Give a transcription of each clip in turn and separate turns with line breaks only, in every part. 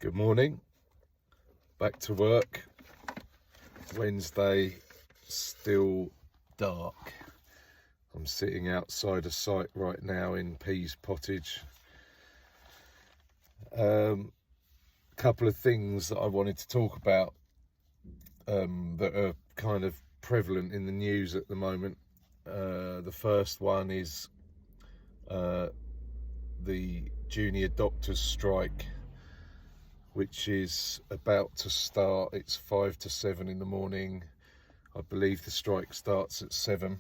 Good morning, back to work. Wednesday, still dark. I'm sitting outside a site right now in Pease Pottage. Couple of things that I wanted to talk about that are kind of prevalent in the news at the moment. The first one is the junior doctors' strike, which is about to start. It's 5 to 7 in the morning. I believe the strike starts at 7.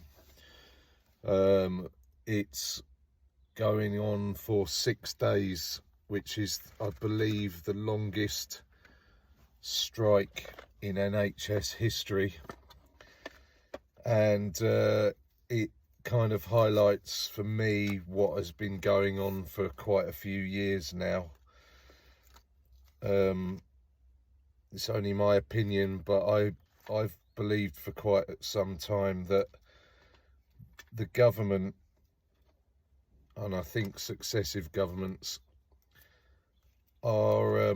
It's going on for 6 days, which is, I believe, the longest strike in NHS history. And it kind of highlights for me what has been going on for quite a few years now. It's only my opinion, but I've believed for quite some time that the government, and I think successive governments, are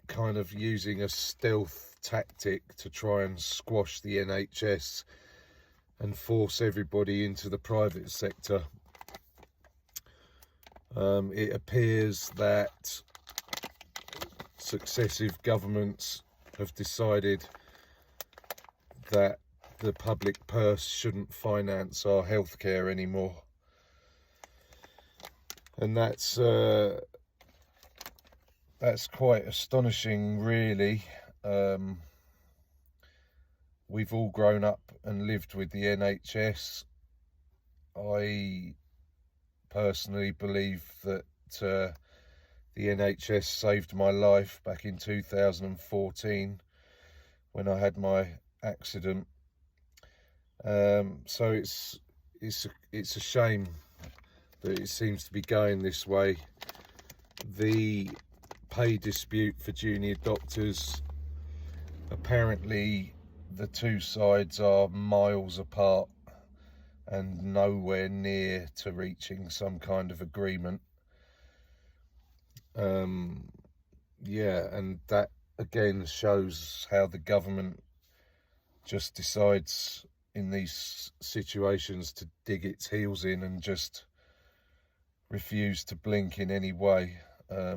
kind of using a stealth tactic to try and squash the NHS and force everybody into the private sector. It appears that successive governments have decided that the public purse shouldn't finance our healthcare anymore, and that's quite astonishing, really. We've all grown up and lived with the NHS. I personally believe that the NHS saved my life back in 2014 when I had my accident. So it's a shame that it seems to be going this way. The pay dispute for junior doctors, apparently the two sides are miles apart and nowhere near to reaching some kind of agreement. And that again shows how the government just decides in these situations to dig its heels in and just refuse to blink in any way.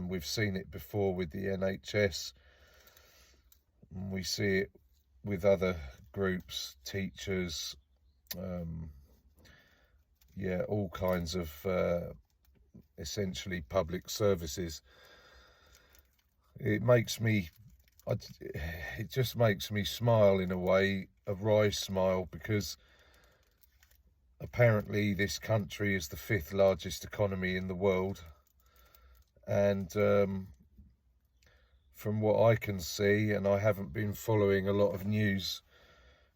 We've seen it before with the NHS. We see it with other groups, teachers, all kinds of essentially public services. It just makes me smile in a way, a wry smile, because apparently this country is the 5th largest economy in the world, and from what I can see, and I haven't been following a lot of news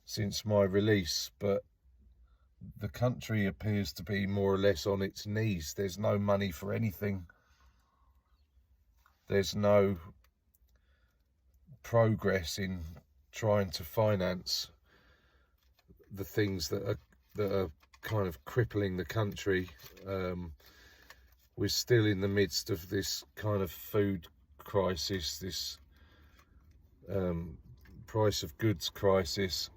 since my release, but the country appears to be more or less on its knees. There's no money for anything. There's no progress in trying to finance the things that are kind of crippling the country. We're still in the midst of this kind of food crisis, this price of goods crisis.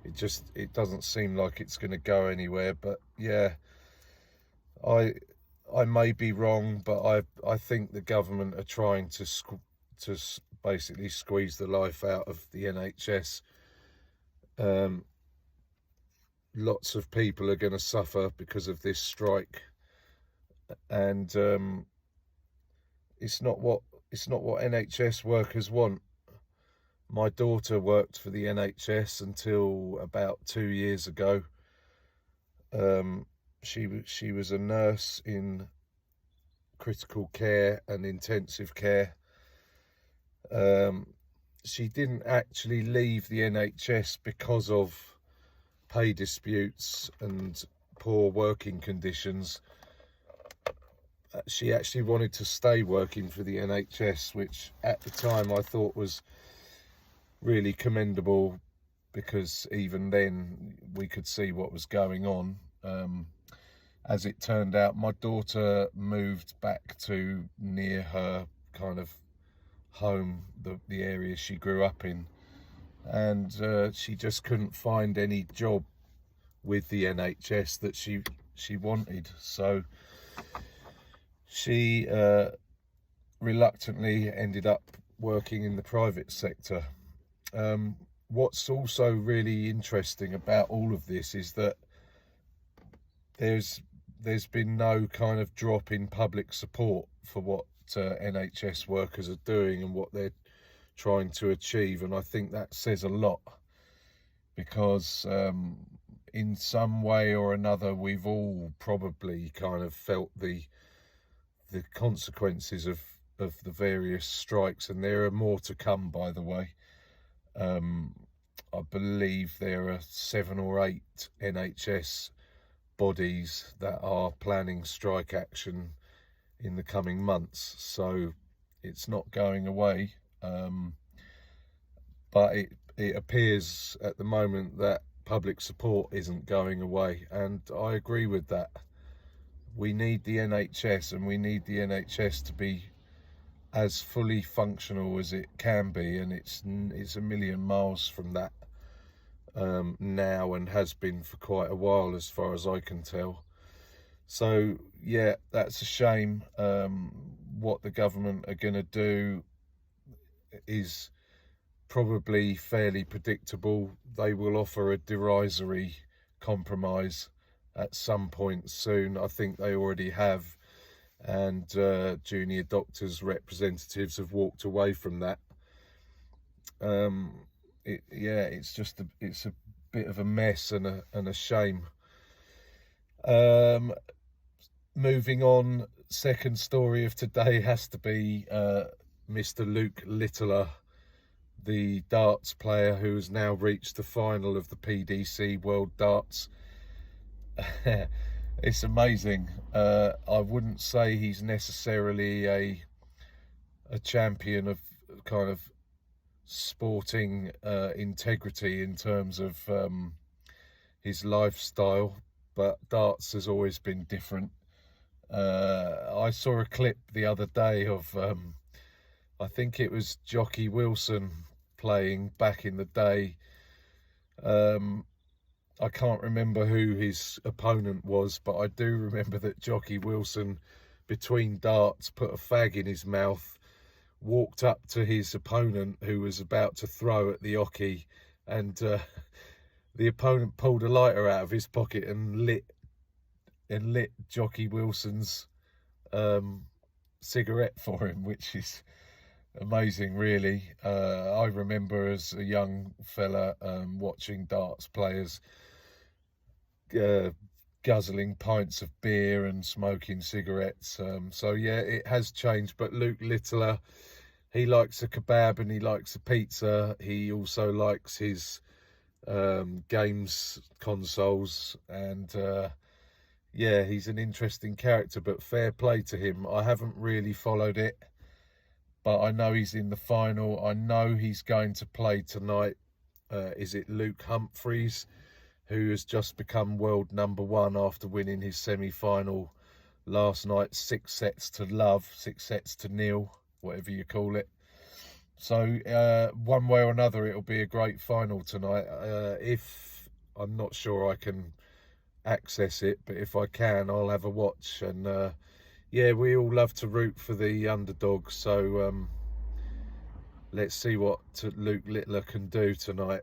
It doesn't seem like it's going to go anywhere. But yeah, I may be wrong, but I think the government are trying to basically squeeze the life out of the NHS. Lots of people are going to suffer because of this strike, and it's not what NHS workers want. My daughter worked for the NHS until about 2 years ago. She was a nurse in critical care and intensive care. She didn't actually leave the NHS because of pay disputes and poor working conditions. She actually wanted to stay working for the NHS, which at the time I thought was really commendable, because even then we could see what was going on. As it turned out, my daughter moved back to near her kind of home, the area she grew up in, and she just couldn't find any job with the NHS that she wanted. So she reluctantly ended up working in the private sector. What's also really interesting about all of this is that there's been no kind of drop in public support for what NHS workers are doing and what they're trying to achieve, and I think that says a lot, because in some way or another we've all probably kind of felt the consequences of the various strikes, and there are more to come, by the way. I believe there are 7 or 8 NHS bodies that are planning strike action in the coming months, so it's not going away. But it appears at the moment that public support isn't going away, and I agree with that. We need the NHS, and we need the NHS to be as fully functional as it can be, and it's a million miles from that now, and has been for quite a while as far as I can tell. So yeah, that's a shame. What the government are going to do is probably fairly predictable. They will offer a derisory compromise at some point soon. I think they already have, and junior doctors' representatives have walked away from that. It's a bit of a mess and a shame. Moving on, second story of today has to be Mr. Luke Littler, the darts player who has now reached the final of the PDC World Darts. It's amazing. I wouldn't say he's necessarily a champion of kind of sporting integrity in terms of his lifestyle, but darts has always been different. I saw a clip the other day of I think it was Jockey Wilson playing back in the day. I can't remember who his opponent was, but I do remember that Jockey Wilson, between darts, put a fag in his mouth, walked up to his opponent who was about to throw at the oche, and the opponent pulled a lighter out of his pocket and lit Jockey Wilson's cigarette for him, which is amazing, really. I remember as a young fella watching darts players guzzling pints of beer and smoking cigarettes. So yeah, it has changed. But Luke Littler, he likes a kebab and he likes a pizza. He also likes his games consoles, and yeah, he's an interesting character, but fair play to him. I haven't really followed it, but I know he's in the final. I know he's going to play tonight. Is it Luke Humphries, who has just become world #1 after winning his semi-final last night, 6 sets to 0, whatever you call it. So one way or another, it'll be a great final tonight. If I'm not sure I can access it, but if I can, I'll have a watch. And yeah, we all love to root for the underdogs, so let's see what Luke Littler can do tonight.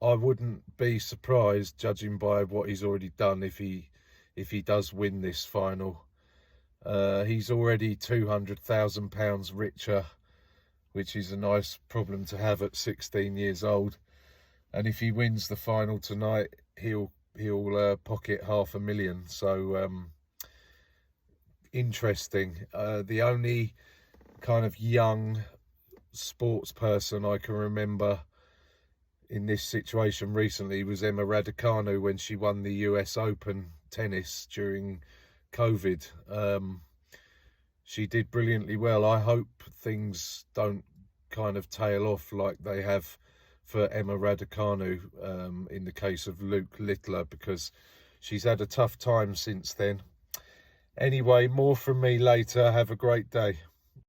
I wouldn't be surprised, judging by what he's already done, if he does win this final. He's already £200,000 richer, which is a nice problem to have at 16 years old. And if he wins the final tonight, he'll pocket $500,000. So interesting. The only kind of young sports person I can remember in this situation recently was Emma Raducanu when she won the US Open tennis during COVID. She did brilliantly well. I hope things don't kind of tail off like they have for Emma Raducanu in the case of Luke Littler, because she's had a tough time since then. Anyway, more from me later. Have a great day.